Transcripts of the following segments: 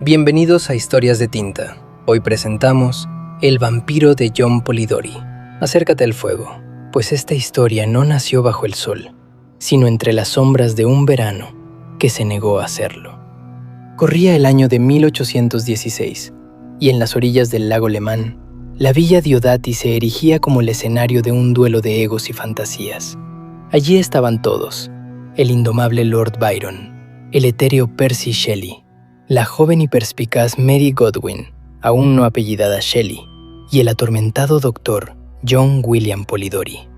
Bienvenidos a Historias de Tinta. Hoy presentamos El vampiro de John Polidori. Acércate al fuego, pues esta historia no nació bajo el sol, sino entre las sombras de un verano que se negó a hacerlo. Corría el año de 1816, y en las orillas del lago Le Mans, la villa Diodati se erigía como el escenario de un duelo de egos y fantasías. Allí estaban todos: el indomable Lord Byron, el etéreo Percy Shelley, la joven y perspicaz Mary Godwin, aún no apellidada Shelley, y el atormentado doctor John William Polidori.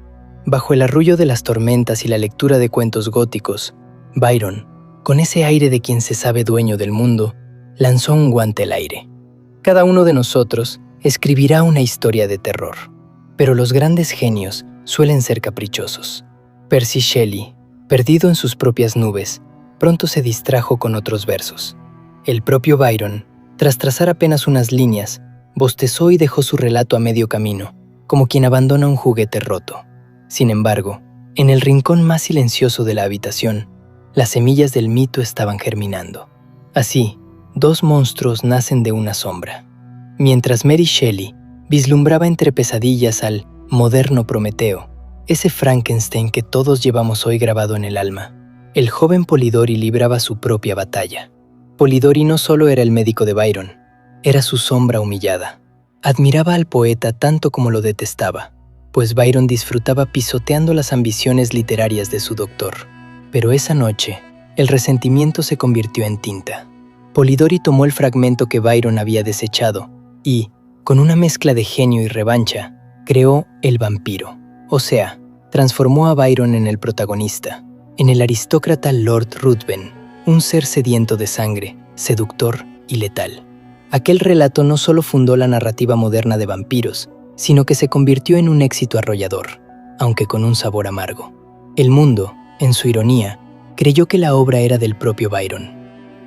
Bajo el arrullo de las tormentas y la lectura de cuentos góticos, Byron, con ese aire de quien se sabe dueño del mundo, lanzó un guante al aire. Cada uno de nosotros escribirá una historia de terror, pero los grandes genios suelen ser caprichosos. Percy Shelley, perdido en sus propias nubes, pronto se distrajo con otros versos. El propio Byron, tras trazar apenas unas líneas, bostezó y dejó su relato a medio camino, como quien abandona un juguete roto. Sin embargo, en el rincón más silencioso de la habitación, las semillas del mito estaban germinando. Así, dos monstruos nacen de una sombra. Mientras Mary Shelley vislumbraba entre pesadillas al moderno Prometeo, ese Frankenstein que todos llevamos hoy grabado en el alma, el joven Polidori libraba su propia batalla. Polidori no solo era el médico de Byron, era su sombra humillada. Admiraba al poeta tanto como lo detestaba, pues Byron disfrutaba pisoteando las ambiciones literarias de su doctor. Pero esa noche, el resentimiento se convirtió en tinta. Polidori tomó el fragmento que Byron había desechado y, con una mezcla de genio y revancha, creó el vampiro. O sea, transformó a Byron en el protagonista, en el aristócrata Lord Ruthven, un ser sediento de sangre, seductor y letal. Aquel relato no solo fundó la narrativa moderna de vampiros, sino que se convirtió en un éxito arrollador, aunque con un sabor amargo. El mundo, en su ironía, creyó que la obra era del propio Byron.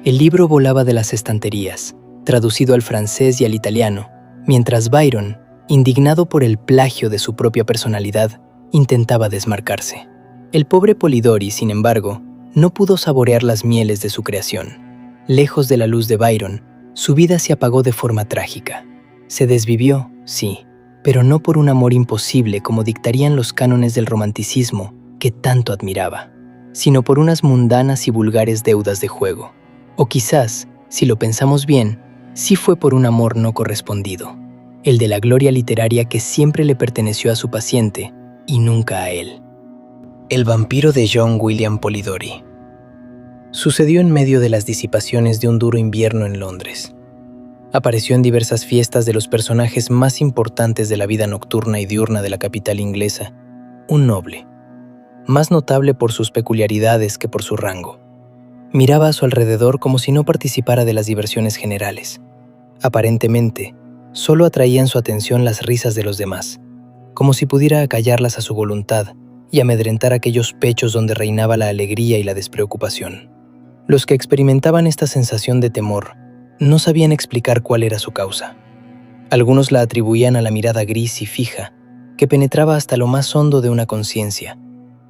El libro volaba de las estanterías, traducido al francés y al italiano, mientras Byron, indignado por el plagio de su propia personalidad, intentaba desmarcarse. El pobre Polidori, sin embargo, no pudo saborear las mieles de su creación. Lejos de la luz de Byron, su vida se apagó de forma trágica. Se desvivió, sí, pero no por un amor imposible como dictarían los cánones del romanticismo que tanto admiraba, sino por unas mundanas y vulgares deudas de juego. O quizás, si lo pensamos bien, sí fue por un amor no correspondido, el de la gloria literaria que siempre le perteneció a su paciente y nunca a él. El vampiro de John William Polidori. Sucedió en medio de las disipaciones de un duro invierno en Londres. Apareció en diversas fiestas de los personajes más importantes de la vida nocturna y diurna de la capital inglesa, un noble, más notable por sus peculiaridades que por su rango. Miraba a su alrededor como si no participara de las diversiones generales. Aparentemente, solo atraían su atención las risas de los demás, como si pudiera acallarlas a su voluntad y amedrentar aquellos pechos donde reinaba la alegría y la despreocupación. Los que experimentaban esta sensación de temor no sabían explicar cuál era su causa. Algunos la atribuían a la mirada gris y fija, que penetraba hasta lo más hondo de una conciencia,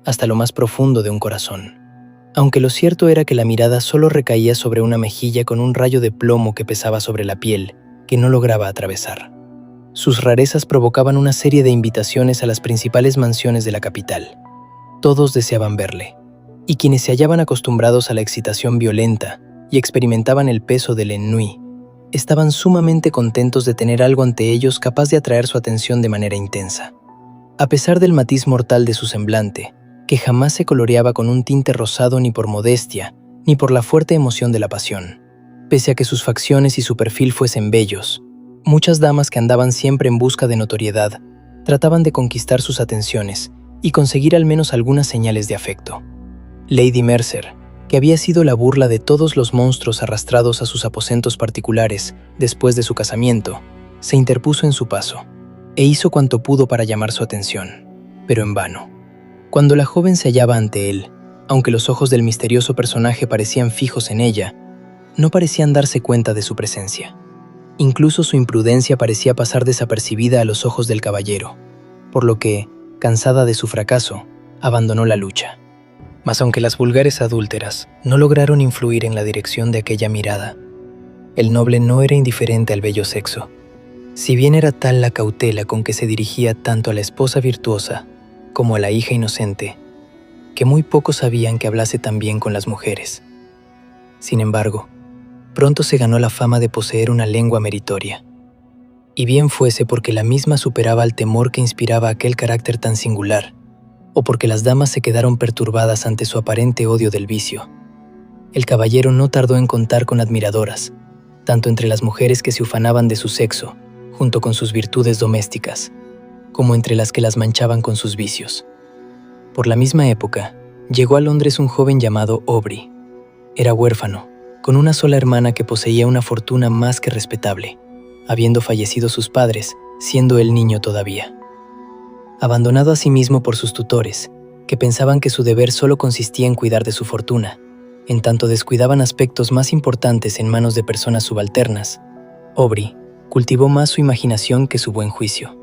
hasta lo más profundo de un corazón. Aunque lo cierto era que la mirada solo recaía sobre una mejilla con un rayo de plomo que pesaba sobre la piel, que no lograba atravesar. Sus rarezas provocaban una serie de invitaciones a las principales mansiones de la capital. Todos deseaban verle, y quienes se hallaban acostumbrados a la excitación violenta y experimentaban el peso del ennui, estaban sumamente contentos de tener algo ante ellos capaz de atraer su atención de manera intensa. A pesar del matiz mortal de su semblante, que jamás se coloreaba con un tinte rosado ni por modestia, ni por la fuerte emoción de la pasión, pese a que sus facciones y su perfil fuesen bellos, muchas damas que andaban siempre en busca de notoriedad trataban de conquistar sus atenciones y conseguir al menos algunas señales de afecto. Lady Mercer, que había sido la burla de todos los monstruos arrastrados a sus aposentos particulares después de su casamiento, se interpuso en su paso e hizo cuanto pudo para llamar su atención, pero en vano. Cuando la joven se hallaba ante él, aunque los ojos del misterioso personaje parecían fijos en ella, no parecían darse cuenta de su presencia. Incluso su imprudencia parecía pasar desapercibida a los ojos del caballero, por lo que, cansada de su fracaso, abandonó la lucha. Mas aunque las vulgares adúlteras no lograron influir en la dirección de aquella mirada, El noble no era indiferente al bello sexo. Si bien era tal la cautela con que se dirigía tanto a la esposa virtuosa como a la hija inocente, que muy pocos sabían que hablase tan bien con las mujeres. Sin embargo, pronto se ganó la fama de poseer una lengua meritoria. Y bien fuese porque la misma superaba el temor que inspiraba aquel carácter tan singular, o porque las damas se quedaron perturbadas ante su aparente odio del vicio. El caballero no tardó en contar con admiradoras, tanto entre las mujeres que se ufanaban de su sexo, junto con sus virtudes domésticas, como entre las que las manchaban con sus vicios. Por la misma época, llegó a Londres un joven llamado Aubrey. Era huérfano, con una sola hermana que poseía una fortuna más que respetable, habiendo fallecido sus padres, siendo él niño todavía. Abandonado a sí mismo por sus tutores, que pensaban que su deber solo consistía en cuidar de su fortuna, en tanto descuidaban aspectos más importantes en manos de personas subalternas, Aubrey cultivó más su imaginación que su buen juicio.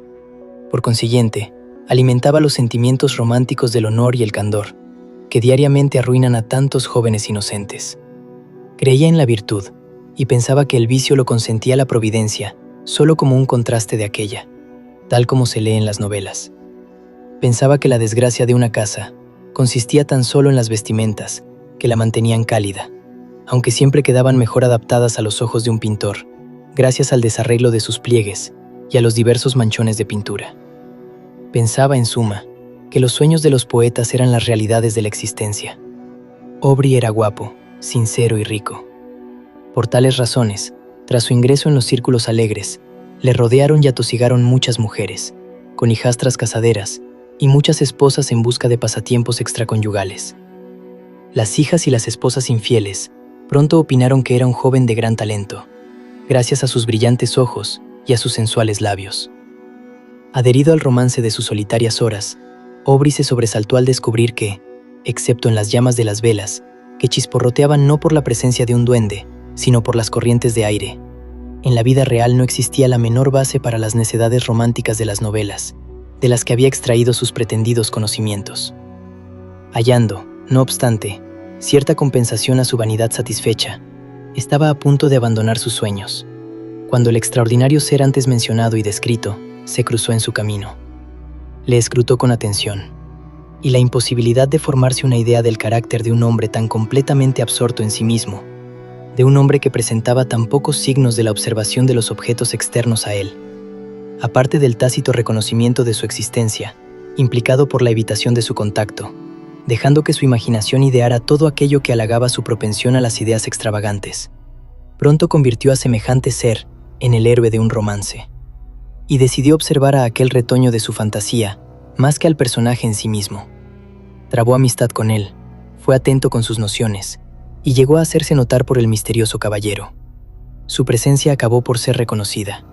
Por consiguiente, alimentaba los sentimientos románticos del honor y el candor, que diariamente arruinan a tantos jóvenes inocentes. Creía en la virtud, y pensaba que el vicio lo consentía la providencia, solo como un contraste de aquella, tal como se lee en las novelas. Pensaba que la desgracia de una casa consistía tan solo en las vestimentas, que la mantenían cálida, aunque siempre quedaban mejor adaptadas a los ojos de un pintor, gracias al desarreglo de sus pliegues y a los diversos manchones de pintura. Pensaba, en suma, que los sueños de los poetas eran las realidades de la existencia. Aubrey era guapo, sincero y rico. Por tales razones, tras su ingreso en los círculos alegres, le rodearon y atosigaron muchas mujeres, con hijastras casaderas y muchas esposas en busca de pasatiempos extraconyugales. Las hijas y las esposas infieles pronto opinaron que era un joven de gran talento, gracias a sus brillantes ojos y a sus sensuales labios. Adherido al romance de sus solitarias horas, Aubrey se sobresaltó al descubrir que, excepto en las llamas de las velas, que chisporroteaban no por la presencia de un duende, sino por las corrientes de aire, en la vida real no existía la menor base para las necedades románticas de las novelas, de las que había extraído sus pretendidos conocimientos. Hallando, no obstante, cierta compensación a su vanidad satisfecha, estaba a punto de abandonar sus sueños, cuando el extraordinario ser antes mencionado y descrito se cruzó en su camino. Le escrutó con atención, y la imposibilidad de formarse una idea del carácter de un hombre tan completamente absorto en sí mismo, de un hombre que presentaba tan pocos signos de la observación de los objetos externos a él, aparte del tácito reconocimiento de su existencia, implicado por la evitación de su contacto, dejando que su imaginación ideara todo aquello que halagaba su propensión a las ideas extravagantes. Pronto convirtió a semejante ser en el héroe de un romance, y decidió observar a aquel retoño de su fantasía más que al personaje en sí mismo. Trabó amistad con él, fue atento con sus nociones, y llegó a hacerse notar por el misterioso caballero. Su presencia acabó por ser reconocida.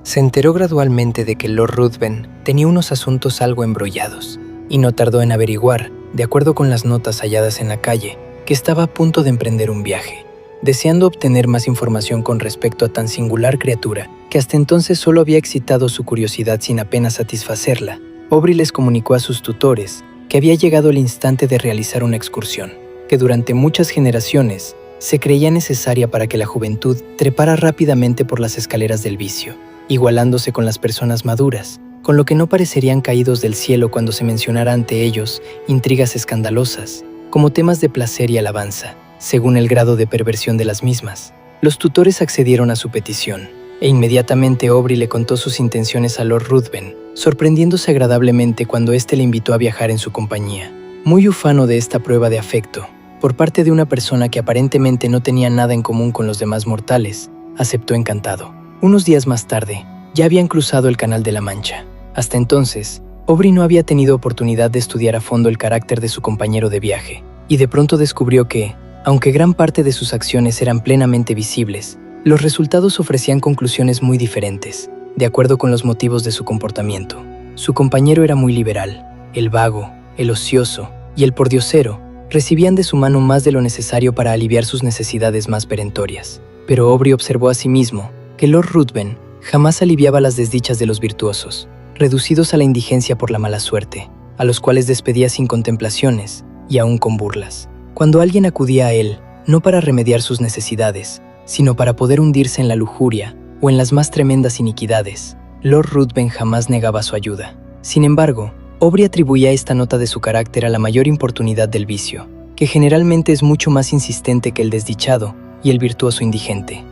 Se enteró gradualmente de que Lord Ruthven tenía unos asuntos algo embrollados, y no tardó en averiguar, de acuerdo con las notas halladas en la calle, que estaba a punto de emprender un viaje. Deseando obtener más información con respecto a tan singular criatura, que hasta entonces solo había excitado su curiosidad sin apenas satisfacerla, Aubrey les comunicó a sus tutores que había llegado el instante de realizar una excursión, que durante muchas generaciones se creía necesaria para que la juventud trepara rápidamente por las escaleras del vicio, igualándose con las personas maduras, con lo que no parecerían caídos del cielo cuando se mencionara ante ellos intrigas escandalosas, como temas de placer y alabanza, según el grado de perversión de las mismas. Los tutores accedieron a su petición, e inmediatamente Aubrey le contó sus intenciones a Lord Ruthven, sorprendiéndose agradablemente cuando éste le invitó a viajar en su compañía. Muy ufano de esta prueba de afecto, por parte de una persona que aparentemente no tenía nada en común con los demás mortales, aceptó encantado. Unos días más tarde, ya habían cruzado el Canal de la Mancha. Hasta entonces, Aubrey no había tenido oportunidad de estudiar a fondo el carácter de su compañero de viaje, y de pronto descubrió que, aunque gran parte de sus acciones eran plenamente visibles, los resultados ofrecían conclusiones muy diferentes, de acuerdo con los motivos de su comportamiento. Su compañero era muy liberal. El vago, el ocioso y el pordiosero recibían de su mano más de lo necesario para aliviar sus necesidades más perentorias. Pero Aubrey observó asimismo que Lord Ruthven jamás aliviaba las desdichas de los virtuosos, reducidos a la indigencia por la mala suerte, a los cuales despedía sin contemplaciones y aún con burlas. Cuando alguien acudía a él, no para remediar sus necesidades, sino para poder hundirse en la lujuria o en las más tremendas iniquidades. Lord Ruthven jamás negaba su ayuda. Sin embargo, Aubrey atribuía esta nota de su carácter a la mayor importunidad del vicio, que generalmente es mucho más insistente que el desdichado y el virtuoso indigente.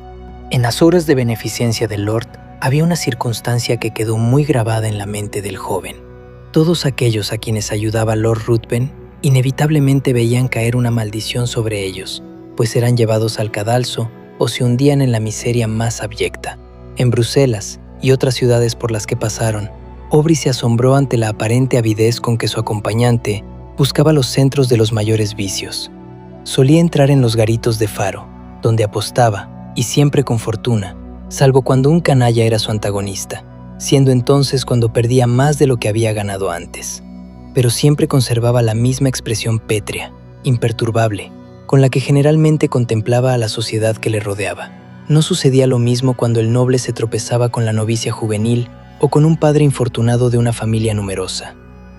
En las obras de beneficencia del Lord había una circunstancia que quedó muy grabada en la mente del joven. Todos aquellos a quienes ayudaba Lord Ruthven inevitablemente veían caer una maldición sobre ellos, pues eran llevados al cadalso o se hundían en la miseria más abyecta. En Bruselas y otras ciudades por las que pasaron, Aubrey se asombró ante la aparente avidez con que su acompañante buscaba los centros de los mayores vicios. Solía entrar en los garitos de faro, donde apostaba, y siempre con fortuna, salvo cuando un canalla era su antagonista, siendo entonces cuando perdía más de lo que había ganado antes. Pero siempre conservaba la misma expresión pétrea, imperturbable, con la que generalmente contemplaba a la sociedad que le rodeaba. No sucedía lo mismo cuando el noble se tropezaba con la novicia juvenil o con un padre infortunado de una familia numerosa.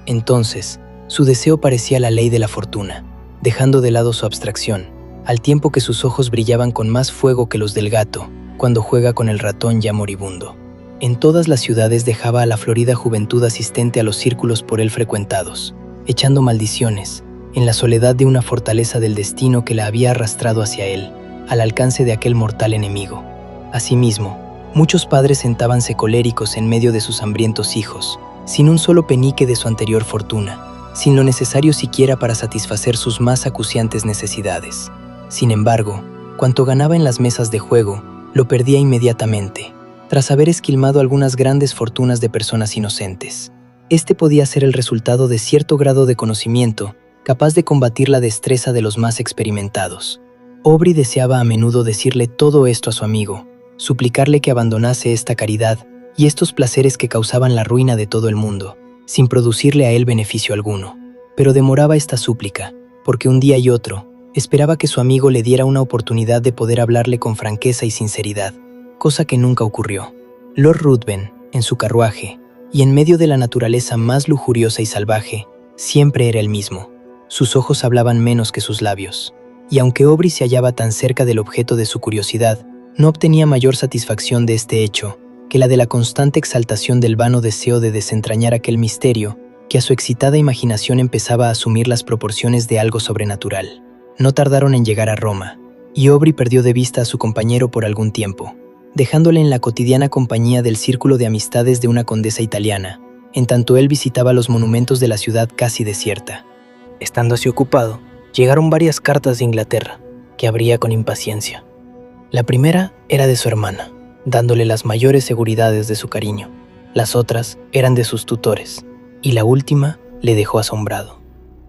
Entonces, su deseo parecía la ley de la fortuna, dejando de lado su abstracción, al tiempo que sus ojos brillaban con más fuego que los del gato cuando juega con el ratón ya moribundo. En todas las ciudades dejaba a la florida juventud asistente a los círculos por él frecuentados, echando maldiciones, en la soledad de una fortaleza del destino que la había arrastrado hacia él, al alcance de aquel mortal enemigo. Asimismo, muchos padres sentábanse coléricos en medio de sus hambrientos hijos, sin un solo penique de su anterior fortuna, sin lo necesario siquiera para satisfacer sus más acuciantes necesidades. Sin embargo, cuanto ganaba en las mesas de juego, lo perdía inmediatamente, tras haber esquilmado algunas grandes fortunas de personas inocentes. Este podía ser el resultado de cierto grado de conocimiento, capaz de combatir la destreza de los más experimentados. Aubrey deseaba a menudo decirle todo esto a su amigo, suplicarle que abandonase esta caridad y estos placeres que causaban la ruina de todo el mundo, sin producirle a él beneficio alguno. Pero demoraba esta súplica, porque un día y otro, esperaba que su amigo le diera una oportunidad de poder hablarle con franqueza y sinceridad, cosa que nunca ocurrió. Lord Ruthven, en su carruaje, y en medio de la naturaleza más lujuriosa y salvaje, siempre era el mismo. Sus ojos hablaban menos que sus labios, y aunque Aubrey se hallaba tan cerca del objeto de su curiosidad, no obtenía mayor satisfacción de este hecho que la de la constante exaltación del vano deseo de desentrañar aquel misterio que a su excitada imaginación empezaba a asumir las proporciones de algo sobrenatural. No tardaron en llegar a Roma, y Aubrey perdió de vista a su compañero por algún tiempo, dejándole en la cotidiana compañía del círculo de amistades de una condesa italiana, en tanto él visitaba los monumentos de la ciudad casi desierta. Estando así ocupado, llegaron varias cartas de Inglaterra, que abría con impaciencia. La primera era de su hermana, dándole las mayores seguridades de su cariño. Las otras eran de sus tutores, y la última le dejó asombrado.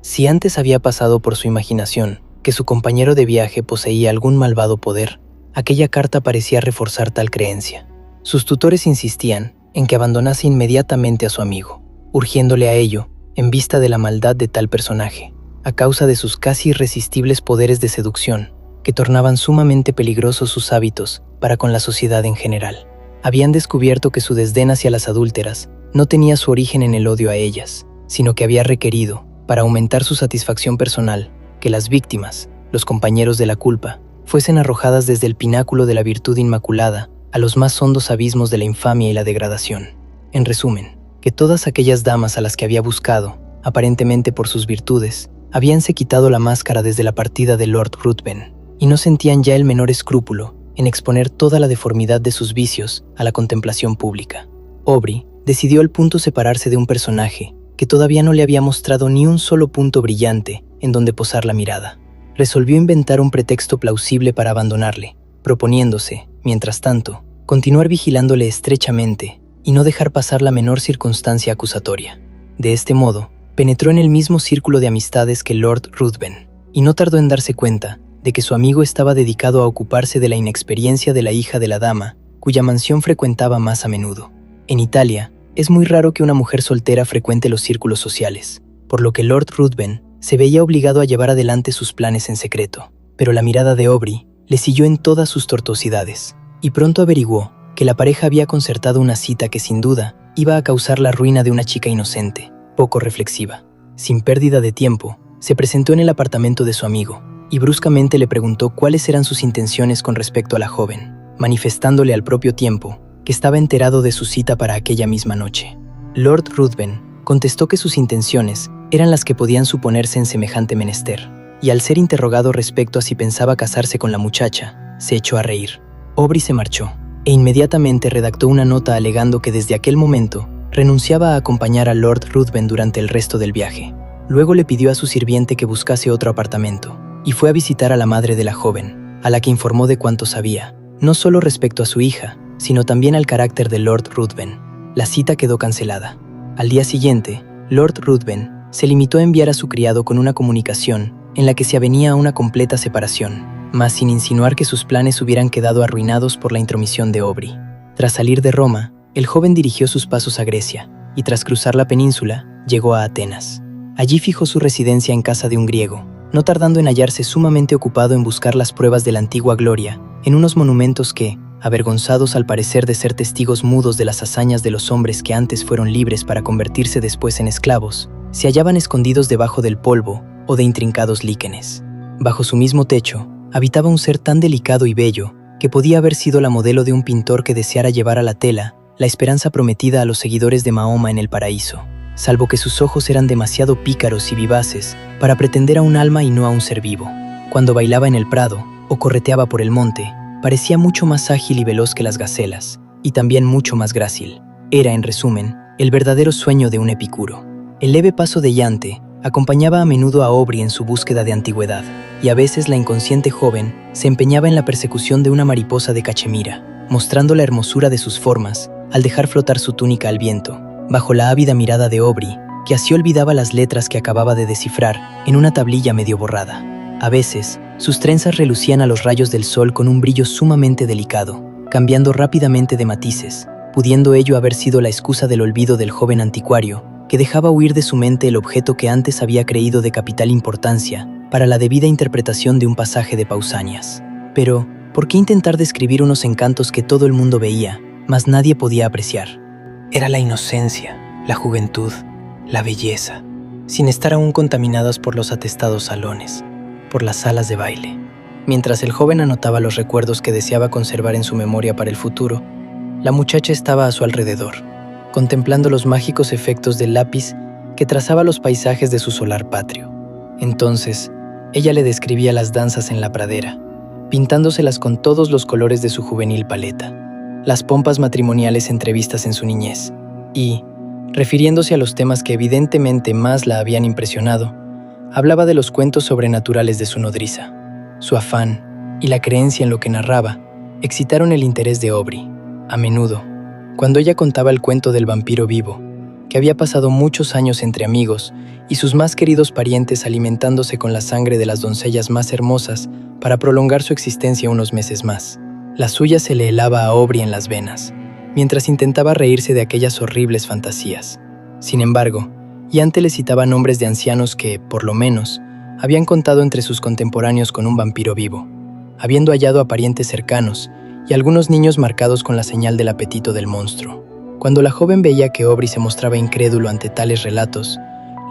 Si antes había pasado por su imaginación que su compañero de viaje poseía algún malvado poder, aquella carta parecía reforzar tal creencia. Sus tutores insistían en que abandonase inmediatamente a su amigo, urgiéndole a ello en vista de la maldad de tal personaje, a causa de sus casi irresistibles poderes de seducción, que tornaban sumamente peligrosos sus hábitos para con la sociedad en general. Habían descubierto que su desdén hacia las adúlteras no tenía su origen en el odio a ellas, sino que había requerido, para aumentar su satisfacción personal, que las víctimas, los compañeros de la culpa, fuesen arrojadas desde el pináculo de la virtud inmaculada a los más hondos abismos de la infamia y la degradación. En resumen, que todas aquellas damas a las que había buscado, aparentemente por sus virtudes, habíanse quitado la máscara desde la partida de Lord Ruthven, y no sentían ya el menor escrúpulo en exponer toda la deformidad de sus vicios a la contemplación pública. Aubrey decidió al punto separarse de un personaje que todavía no le había mostrado ni un solo punto brillante en donde posar la mirada. Resolvió inventar un pretexto plausible para abandonarle, proponiéndose, mientras tanto, continuar vigilándole estrechamente y no dejar pasar la menor circunstancia acusatoria. De este modo, penetró en el mismo círculo de amistades que Lord Ruthven, y no tardó en darse cuenta de que su amigo estaba dedicado a ocuparse de la inexperiencia de la hija de la dama, cuya mansión frecuentaba más a menudo. En Italia, es muy raro que una mujer soltera frecuente los círculos sociales, por lo que Lord Ruthven se veía obligado a llevar adelante sus planes en secreto. Pero la mirada de Aubrey le siguió en todas sus tortuosidades, y pronto averiguó que la pareja había concertado una cita que sin duda iba a causar la ruina de una chica inocente, poco reflexiva. Sin pérdida de tiempo, se presentó en el apartamento de su amigo, y bruscamente le preguntó cuáles eran sus intenciones con respecto a la joven, manifestándole al propio tiempo que estaba enterado de su cita para aquella misma noche. Lord Ruthven contestó que sus intenciones eran las que podían suponerse en semejante menester, y al ser interrogado respecto a si pensaba casarse con la muchacha, se echó a reír. Aubrey se marchó, e inmediatamente redactó una nota alegando que desde aquel momento renunciaba a acompañar a Lord Ruthven durante el resto del viaje. Luego le pidió a su sirviente que buscase otro apartamento, y fue a visitar a la madre de la joven, a la que informó de cuanto sabía, no solo respecto a su hija, sino también al carácter de Lord Ruthven. La cita quedó cancelada. Al día siguiente, Lord Ruthven se limitó a enviar a su criado con una comunicación en la que se avenía a una completa separación, mas sin insinuar que sus planes hubieran quedado arruinados por la intromisión de Aubrey. Tras salir de Roma, el joven dirigió sus pasos a Grecia, y tras cruzar la península, llegó a Atenas. Allí fijó su residencia en casa de un griego, no tardando en hallarse sumamente ocupado en buscar las pruebas de la antigua gloria en unos monumentos que, avergonzados al parecer de ser testigos mudos de las hazañas de los hombres que antes fueron libres para convertirse después en esclavos, se hallaban escondidos debajo del polvo o de intrincados líquenes. Bajo su mismo techo, habitaba un ser tan delicado y bello que podía haber sido la modelo de un pintor que deseara llevar a la tela la esperanza prometida a los seguidores de Mahoma en el paraíso, salvo que sus ojos eran demasiado pícaros y vivaces para pretender a un alma y no a un ser vivo. Cuando bailaba en el prado o correteaba por el monte, parecía mucho más ágil y veloz que las gacelas, y también mucho más grácil. Era, en resumen, el verdadero sueño de un epicuro. El leve paso de Yante acompañaba a menudo a Aubrey en su búsqueda de antigüedad, y a veces la inconsciente joven se empeñaba en la persecución de una mariposa de cachemira, mostrando la hermosura de sus formas al dejar flotar su túnica al viento, bajo la ávida mirada de Aubrey, que así olvidaba las letras que acababa de descifrar en una tablilla medio borrada. A veces, sus trenzas relucían a los rayos del sol con un brillo sumamente delicado, cambiando rápidamente de matices, pudiendo ello haber sido la excusa del olvido del joven anticuario, que dejaba huir de su mente el objeto que antes había creído de capital importancia para la debida interpretación de un pasaje de Pausanias. Pero, ¿por qué intentar describir unos encantos que todo el mundo veía, mas nadie podía apreciar? Era la inocencia, la juventud, la belleza, sin estar aún contaminadas por los atestados salones, por las salas de baile. Mientras el joven anotaba los recuerdos que deseaba conservar en su memoria para el futuro, la muchacha estaba a su alrededor, contemplando los mágicos efectos del lápiz que trazaba los paisajes de su solar patrio. Entonces, ella le describía las danzas en la pradera, pintándoselas con todos los colores de su juvenil paleta, las pompas matrimoniales entrevistas en su niñez, y, refiriéndose a los temas que evidentemente más la habían impresionado, hablaba de los cuentos sobrenaturales de su nodriza. Su afán y la creencia en lo que narraba excitaron el interés de Aubrey. A menudo, cuando ella contaba el cuento del vampiro vivo, que había pasado muchos años entre amigos y sus más queridos parientes alimentándose con la sangre de las doncellas más hermosas para prolongar su existencia unos meses más, la suya se le helaba a Aubrey en las venas, mientras intentaba reírse de aquellas horribles fantasías. Sin embargo, Yante le citaba nombres de ancianos que, por lo menos, habían contado entre sus contemporáneos con un vampiro vivo, habiendo hallado a parientes cercanos y algunos niños marcados con la señal del apetito del monstruo. Cuando la joven veía que Aubrey se mostraba incrédulo ante tales relatos,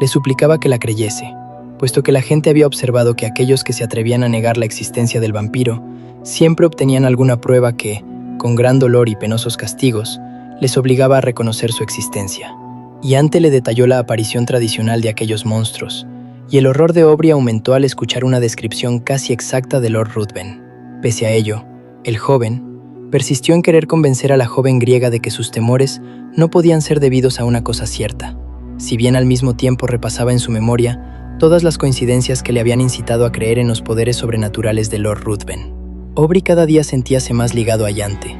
le suplicaba que la creyese, puesto que la gente había observado que aquellos que se atrevían a negar la existencia del vampiro siempre obtenían alguna prueba que, con gran dolor y penosos castigos, les obligaba a reconocer su existencia. Yante le detalló la aparición tradicional de aquellos monstruos, y el horror de Aubrey aumentó al escuchar una descripción casi exacta de Lord Ruthven. Pese a ello, el joven persistió en querer convencer a la joven griega de que sus temores no podían ser debidos a una cosa cierta, si bien al mismo tiempo repasaba en su memoria todas las coincidencias que le habían incitado a creer en los poderes sobrenaturales de Lord Ruthven. Aubrey cada día sentíase más ligado a Yante,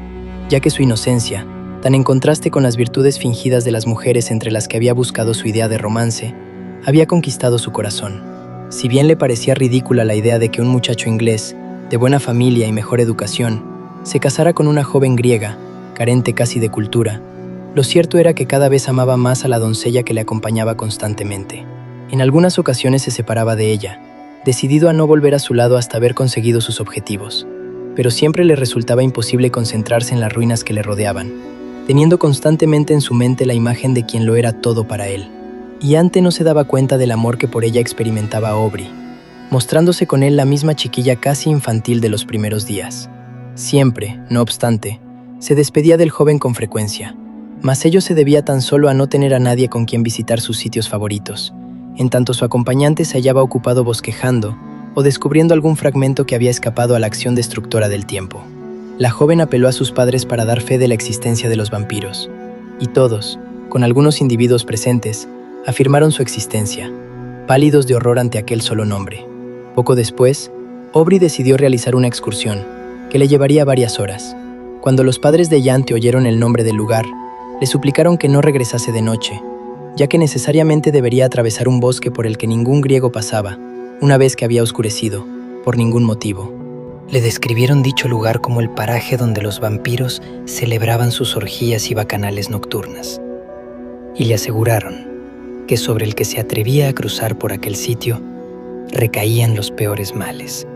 ya que su inocencia, tan en contraste con las virtudes fingidas de las mujeres entre las que había buscado su idea de romance, había conquistado su corazón. Si bien le parecía ridícula la idea de que un muchacho inglés, de buena familia y mejor educación, se casara con una joven griega, carente casi de cultura, lo cierto era que cada vez amaba más a la doncella que le acompañaba constantemente. En algunas ocasiones se separaba de ella, decidido a no volver a su lado hasta haber conseguido sus objetivos, pero siempre le resultaba imposible concentrarse en las ruinas que le rodeaban, teniendo constantemente en su mente la imagen de quien lo era todo para él. Y Yante no se daba cuenta del amor que por ella experimentaba Aubrey, mostrándose con él la misma chiquilla casi infantil de los primeros días. Siempre, no obstante, se despedía del joven con frecuencia, mas ello se debía tan solo a no tener a nadie con quien visitar sus sitios favoritos, en tanto su acompañante se hallaba ocupado bosquejando o descubriendo algún fragmento que había escapado a la acción destructora del tiempo. La joven apeló a sus padres para dar fe de la existencia de los vampiros, y todos, con algunos individuos presentes, afirmaron su existencia, pálidos de horror ante aquel solo nombre. Poco después, Aubrey decidió realizar una excursión, que le llevaría varias horas. Cuando los padres de Yante oyeron el nombre del lugar, le suplicaron que no regresase de noche, ya que necesariamente debería atravesar un bosque por el que ningún griego pasaba, una vez que había oscurecido, por ningún motivo. Le describieron dicho lugar como el paraje donde los vampiros celebraban sus orgías y bacanales nocturnas, y le aseguraron que sobre el que se atrevía a cruzar por aquel sitio recaían los peores males.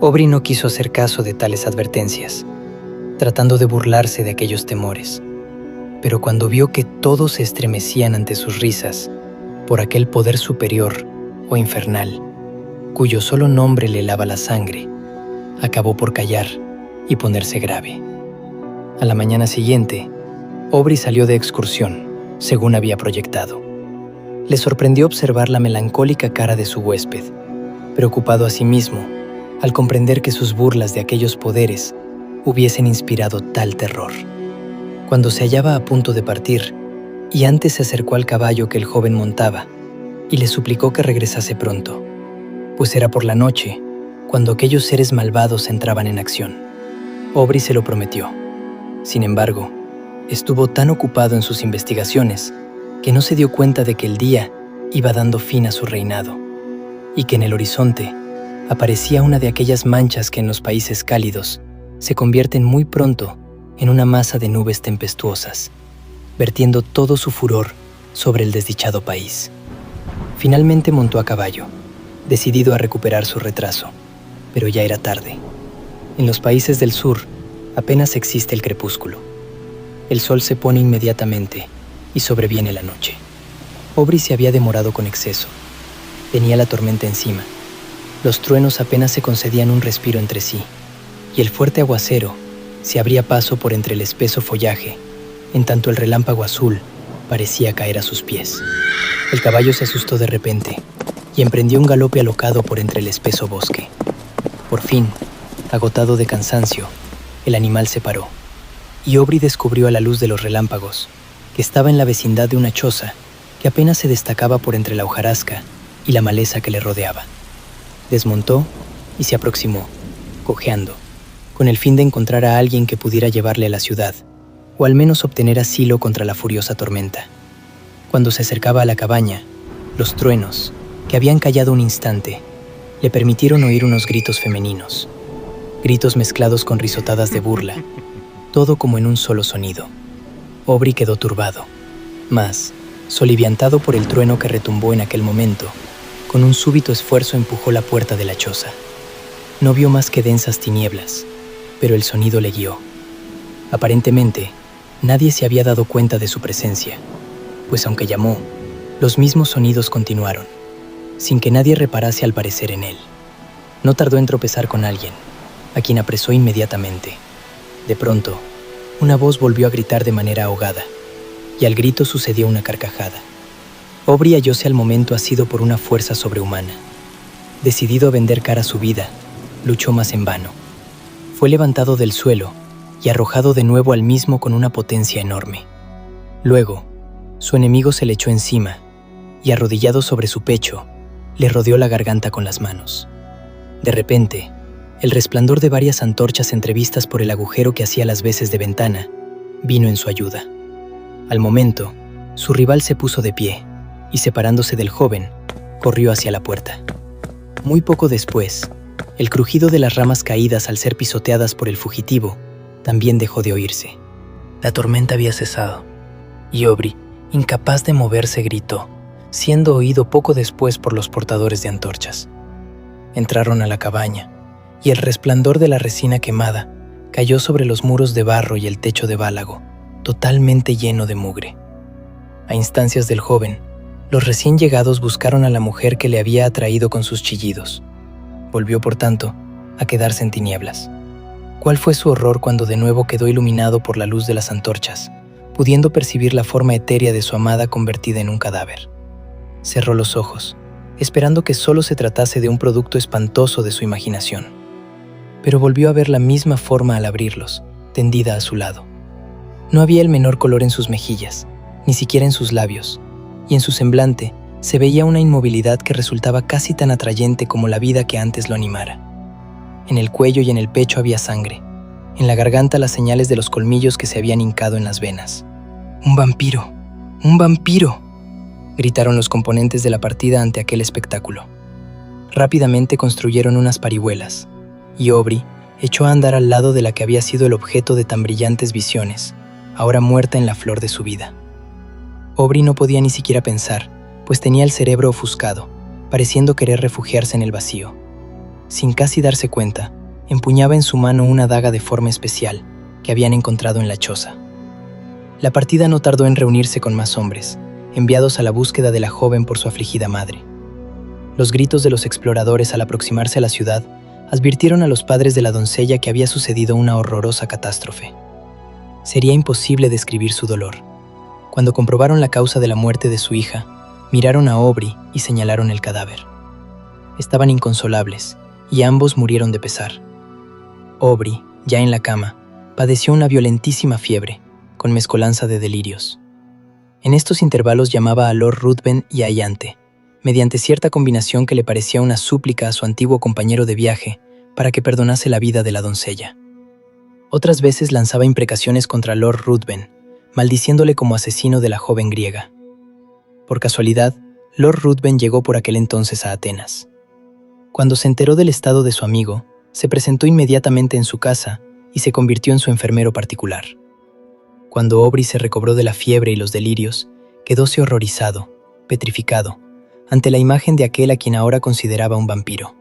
Aubrey no quiso hacer caso de tales advertencias, tratando de burlarse de aquellos temores, pero cuando vio que todos se estremecían ante sus risas por aquel poder superior o infernal, cuyo solo nombre le helaba la sangre, acabó por callar y ponerse grave. A la mañana siguiente, Aubrey salió de excursión, según había proyectado. Le sorprendió observar la melancólica cara de su huésped, preocupado a sí mismo al comprender que sus burlas de aquellos poderes hubiesen inspirado tal terror. Cuando se hallaba a punto de partir, y antes se acercó al caballo que el joven montaba, y le suplicó que regresase pronto, pues era por la noche, cuando aquellos seres malvados entraban en acción. Aubrey se lo prometió. Sin embargo, estuvo tan ocupado en sus investigaciones que no se dio cuenta de que el día iba dando fin a su reinado, y que en el horizonte aparecía una de aquellas manchas que en los países cálidos se convierten muy pronto en una masa de nubes tempestuosas, vertiendo todo su furor sobre el desdichado país. Finalmente montó a caballo, decidido a recuperar su retraso, pero ya era tarde. En los países del sur apenas existe el crepúsculo. El sol se pone inmediatamente y sobreviene la noche. Aubrey se había demorado con exceso. Tenía la tormenta encima. Los truenos apenas se concedían un respiro entre sí, y el fuerte aguacero se abría paso por entre el espeso follaje, en tanto el relámpago azul parecía caer a sus pies. El caballo se asustó de repente y emprendió un galope alocado por entre el espeso bosque. Por fin, agotado de cansancio, el animal se paró, y Aubrey descubrió a la luz de los relámpagos que estaba en la vecindad de una choza que apenas se destacaba por entre la hojarasca y la maleza que le rodeaba. Desmontó y se aproximó, cojeando, con el fin de encontrar a alguien que pudiera llevarle a la ciudad, o al menos obtener asilo contra la furiosa tormenta. Cuando se acercaba a la cabaña, los truenos, que habían callado un instante, le permitieron oír unos gritos femeninos, gritos mezclados con risotadas de burla, todo como en un solo sonido. Aubrey quedó turbado, mas, soliviantado por el trueno que retumbó en aquel momento, con un súbito esfuerzo empujó la puerta de la choza. No vio más que densas tinieblas, pero el sonido le guió. Aparentemente, nadie se había dado cuenta de su presencia, pues aunque llamó, los mismos sonidos continuaron, sin que nadie reparase al parecer en él. No tardó en tropezar con alguien, a quien apresó inmediatamente. De pronto, una voz volvió a gritar de manera ahogada, y al grito sucedió una carcajada. Aubrey hallóse al momento asido por una fuerza sobrehumana. Decidido a vender cara a su vida, luchó más en vano. Fue levantado del suelo y arrojado de nuevo al mismo con una potencia enorme. Luego, su enemigo se le echó encima y, arrodillado sobre su pecho, le rodeó la garganta con las manos. De repente, el resplandor de varias antorchas entrevistas por el agujero que hacía las veces de ventana vino en su ayuda. Al momento, su rival se puso de pie y, separándose del joven, corrió hacia la puerta. Muy poco después, el crujido de las ramas caídas al ser pisoteadas por el fugitivo también dejó de oírse. La tormenta había cesado, y Aubrey, incapaz de moverse, gritó, siendo oído poco después por los portadores de antorchas. Entraron a la cabaña, y el resplandor de la resina quemada cayó sobre los muros de barro y el techo de bálago, totalmente lleno de mugre. A instancias del joven, Los recién llegados buscaron a la mujer que le había atraído con sus chillidos. Volvió, por tanto, a quedarse en tinieblas. ¿Cuál fue su horror cuando de nuevo quedó iluminado por la luz de las antorchas, pudiendo percibir la forma etérea de su amada convertida en un cadáver? Cerró los ojos, esperando que solo se tratase de un producto espantoso de su imaginación. Pero volvió a ver la misma forma al abrirlos, tendida a su lado. No había el menor color en sus mejillas, ni siquiera en sus labios, y en su semblante se veía una inmovilidad que resultaba casi tan atrayente como la vida que antes lo animara. En el cuello y en el pecho había sangre, en la garganta las señales de los colmillos que se habían hincado en las venas. ¡Un vampiro! ¡Un vampiro!, gritaron los componentes de la partida ante aquel espectáculo. Rápidamente construyeron unas parihuelas, y Aubrey echó a andar al lado de la que había sido el objeto de tan brillantes visiones, ahora muerta en la flor de su vida. Aubrey no podía ni siquiera pensar, pues tenía el cerebro ofuscado, pareciendo querer refugiarse en el vacío. Sin casi darse cuenta, empuñaba en su mano una daga de forma especial que habían encontrado en la choza. La partida no tardó en reunirse con más hombres, enviados a la búsqueda de la joven por su afligida madre. Los gritos de los exploradores al aproximarse a la ciudad advirtieron a los padres de la doncella que había sucedido una horrorosa catástrofe. Sería imposible describir su dolor. Cuando comprobaron la causa de la muerte de su hija, miraron a Aubrey y señalaron el cadáver. Estaban inconsolables, y ambos murieron de pesar. Aubrey, ya en la cama, padeció una violentísima fiebre, con mezcolanza de delirios. En estos intervalos llamaba a Lord Ruthven y a Iante, mediante cierta combinación que le parecía una súplica a su antiguo compañero de viaje para que perdonase la vida de la doncella. Otras veces lanzaba imprecaciones contra Lord Ruthven, maldiciéndole como asesino de la joven griega. Por casualidad, Lord Ruthven llegó por aquel entonces a Atenas. Cuando se enteró del estado de su amigo, se presentó inmediatamente en su casa y se convirtió en su enfermero particular. Cuando Aubrey se recobró de la fiebre y los delirios, quedóse horrorizado, petrificado, ante la imagen de aquel a quien ahora consideraba un vampiro.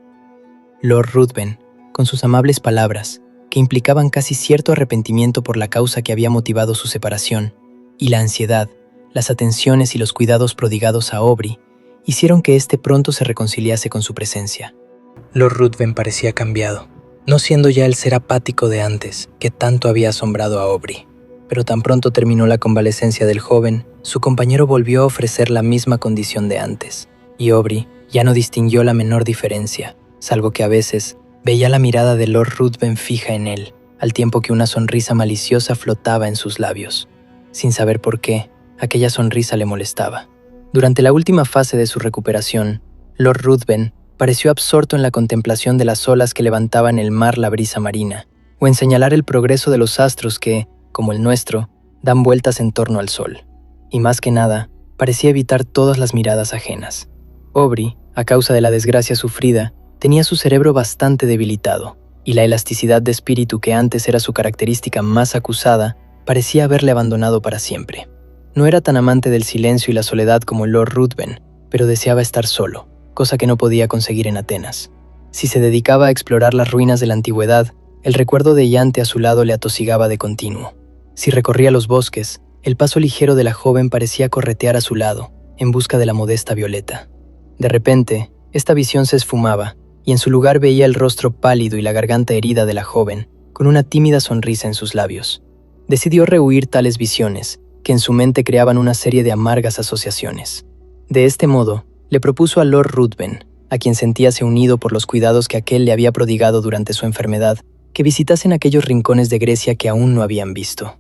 Lord Ruthven, con sus amables palabras, que implicaban casi cierto arrepentimiento por la causa que había motivado su separación, y la ansiedad, las atenciones y los cuidados prodigados a Aubrey, hicieron que éste pronto se reconciliase con su presencia. Lord Ruthven parecía cambiado, no siendo ya el ser apático de antes, que tanto había asombrado a Aubrey. Pero tan pronto terminó la convalecencia del joven, su compañero volvió a ofrecer la misma condición de antes, y Aubrey ya no distinguió la menor diferencia, salvo que a veces veía la mirada de Lord Ruthven fija en él, al tiempo que una sonrisa maliciosa flotaba en sus labios. Sin saber por qué, aquella sonrisa le molestaba. Durante la última fase de su recuperación, Lord Ruthven pareció absorto en la contemplación de las olas que levantaban el mar la brisa marina, o en señalar el progreso de los astros que, como el nuestro, dan vueltas en torno al sol. Y más que nada, parecía evitar todas las miradas ajenas. Aubrey, a causa de la desgracia sufrida, tenía su cerebro bastante debilitado, y la elasticidad de espíritu que antes era su característica más acusada, parecía haberle abandonado para siempre. No era tan amante del silencio y la soledad como Lord Ruthven, pero deseaba estar solo, cosa que no podía conseguir en Atenas. Si se dedicaba a explorar las ruinas de la antigüedad, el recuerdo de Iante a su lado le atosigaba de continuo. Si recorría los bosques, el paso ligero de la joven parecía corretear a su lado, en busca de la modesta Violeta. De repente, esta visión se esfumaba, y en su lugar veía el rostro pálido y la garganta herida de la joven, con una tímida sonrisa en sus labios. Decidió rehuir tales visiones, que en su mente creaban una serie de amargas asociaciones. De este modo, le propuso a Lord Ruthven, a quien sentíase unido por los cuidados que aquél le había prodigado durante su enfermedad, que visitasen aquellos rincones de Grecia que aún no habían visto.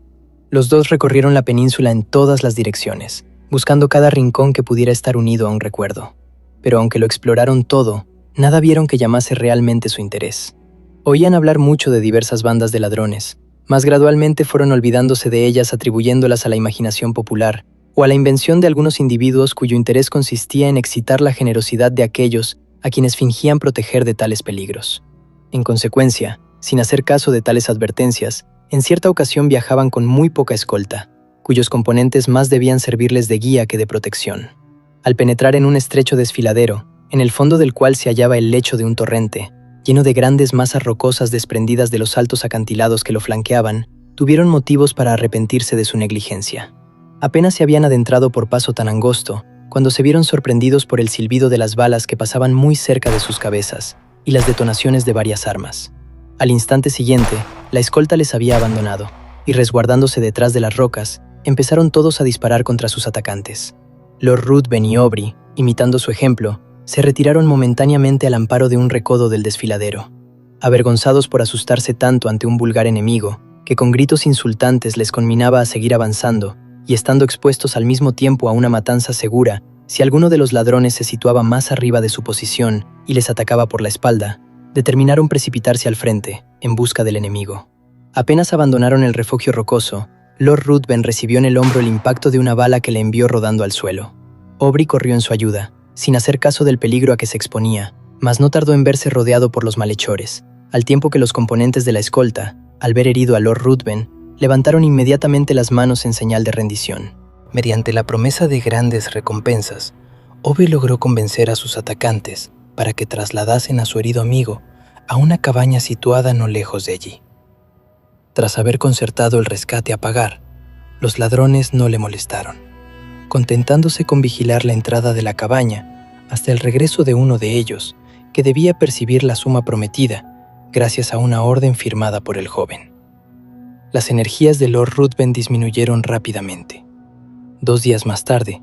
Los dos recorrieron la península en todas las direcciones, buscando cada rincón que pudiera estar unido a un recuerdo. Pero aunque lo exploraron todo, nada vieron que llamase realmente su interés. Oían hablar mucho de diversas bandas de ladrones, mas gradualmente fueron olvidándose de ellas atribuyéndolas a la imaginación popular o a la invención de algunos individuos cuyo interés consistía en excitar la generosidad de aquellos a quienes fingían proteger de tales peligros. En consecuencia, sin hacer caso de tales advertencias, en cierta ocasión viajaban con muy poca escolta, cuyos componentes más debían servirles de guía que de protección. Al penetrar en un estrecho desfiladero, en el fondo del cual se hallaba el lecho de un torrente, lleno de grandes masas rocosas desprendidas de los altos acantilados que lo flanqueaban, tuvieron motivos para arrepentirse de su negligencia. Apenas se habían adentrado por paso tan angosto, cuando se vieron sorprendidos por el silbido de las balas que pasaban muy cerca de sus cabezas y las detonaciones de varias armas. Al instante siguiente, la escolta les había abandonado, y resguardándose detrás de las rocas, empezaron todos a disparar contra sus atacantes. Lord Ruthven y Aubrey, imitando su ejemplo, se retiraron momentáneamente al amparo de un recodo del desfiladero. Avergonzados por asustarse tanto ante un vulgar enemigo, que con gritos insultantes les conminaba a seguir avanzando, y estando expuestos al mismo tiempo a una matanza segura, si alguno de los ladrones se situaba más arriba de su posición y les atacaba por la espalda, determinaron precipitarse al frente, en busca del enemigo. Apenas abandonaron el refugio rocoso, Lord Ruthven recibió en el hombro el impacto de una bala que le envió rodando al suelo. Aubrey corrió en su ayuda, sin hacer caso del peligro a que se exponía, mas no tardó en verse rodeado por los malhechores, al tiempo que los componentes de la escolta, al ver herido a Lord Ruthven, levantaron inmediatamente las manos en señal de rendición. Mediante la promesa de grandes recompensas, Aubrey logró convencer a sus atacantes para que trasladasen a su herido amigo a una cabaña situada no lejos de allí. Tras haber concertado el rescate a pagar, los ladrones no le molestaron, contentándose con vigilar la entrada de la cabaña hasta el regreso de uno de ellos, que debía percibir la suma prometida gracias a una orden firmada por el joven. Las energías de Lord Ruthven disminuyeron rápidamente. 2 días más tarde,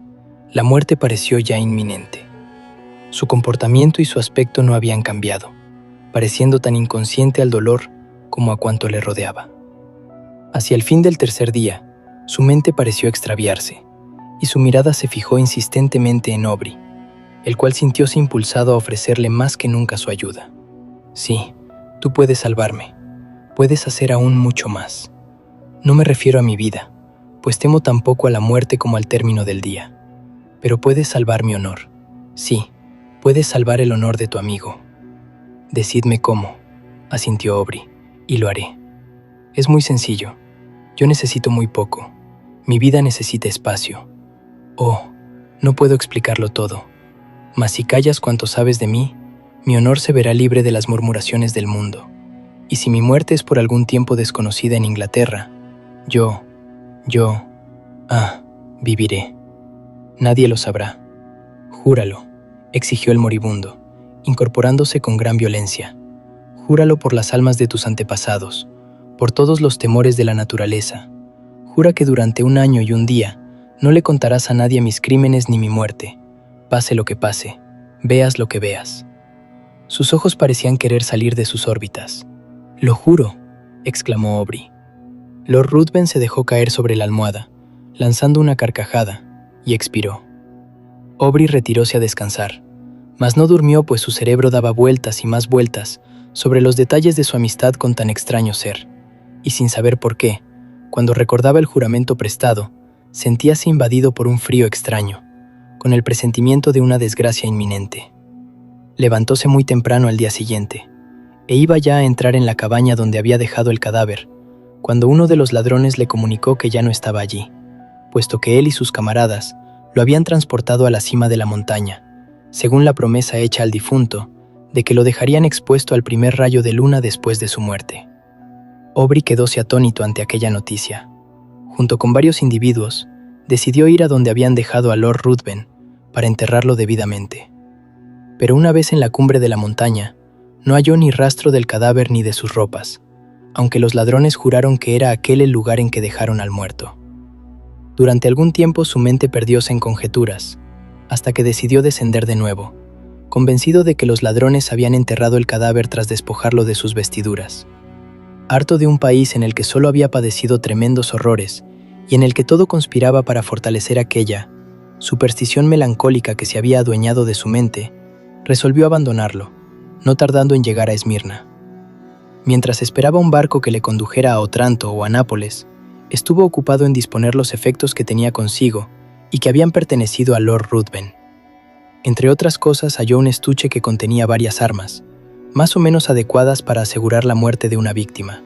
la muerte pareció ya inminente. Su comportamiento y su aspecto no habían cambiado, pareciendo tan inconsciente al dolor como a cuanto le rodeaba. Hacia el fin del tercer día, su mente pareció extraviarse, y su mirada se fijó insistentemente en Aubrey, el cual sintióse impulsado a ofrecerle más que nunca su ayuda. Sí, tú puedes salvarme, puedes hacer aún mucho más. No me refiero a mi vida, pues temo tan poco a la muerte como al término del día. Pero puedes salvar mi honor. Sí, puedes salvar el honor de tu amigo. Decidme cómo, asintió Aubrey, y lo haré. Es muy sencillo. Yo necesito muy poco. Mi vida necesita espacio. Oh, no puedo explicarlo todo. Mas si callas cuanto sabes de mí, mi honor se verá libre de las murmuraciones del mundo. Y si mi muerte es por algún tiempo desconocida en Inglaterra, viviré. Nadie lo sabrá. Júralo, exigió el moribundo, incorporándose con gran violencia. Júralo por las almas de tus antepasados, por todos los temores de la naturaleza. Jura que durante 1 año y 1 día no le contarás a nadie mis crímenes ni mi muerte, pase lo que pase, veas lo que veas. Sus ojos parecían querer salir de sus órbitas. «Lo juro», exclamó Aubrey. Lord Ruthven se dejó caer sobre la almohada, lanzando una carcajada, y expiró. Aubrey retiróse a descansar, mas no durmió, pues su cerebro daba vueltas y más vueltas sobre los detalles de su amistad con tan extraño ser, y sin saber por qué, cuando recordaba el juramento prestado, sentíase invadido por un frío extraño, con el presentimiento de una desgracia inminente. Levantóse muy temprano al día siguiente, e iba ya a entrar en la cabaña donde había dejado el cadáver, cuando uno de los ladrones le comunicó que ya no estaba allí, puesto que él y sus camaradas lo habían transportado a la cima de la montaña, según la promesa hecha al difunto, de que lo dejarían expuesto al primer rayo de luna después de su muerte. Aubrey quedóse atónito ante aquella noticia. Junto con varios individuos, decidió ir a donde habían dejado a Lord Ruthven para enterrarlo debidamente. Pero una vez en la cumbre de la montaña, no halló ni rastro del cadáver ni de sus ropas, aunque los ladrones juraron que era aquel el lugar en que dejaron al muerto. Durante algún tiempo su mente perdióse en conjeturas, hasta que decidió descender de nuevo, convencido de que los ladrones habían enterrado el cadáver tras despojarlo de sus vestiduras. Harto de un país en el que solo había padecido tremendos horrores y en el que todo conspiraba para fortalecer aquella superstición melancólica que se había adueñado de su mente, resolvió abandonarlo, no tardando en llegar a Esmirna. Mientras esperaba un barco que le condujera a Otranto o a Nápoles, estuvo ocupado en disponer los efectos que tenía consigo y que habían pertenecido a Lord Ruthven. Entre otras cosas, halló un estuche que contenía varias armas, más o menos adecuadas para asegurar la muerte de una víctima.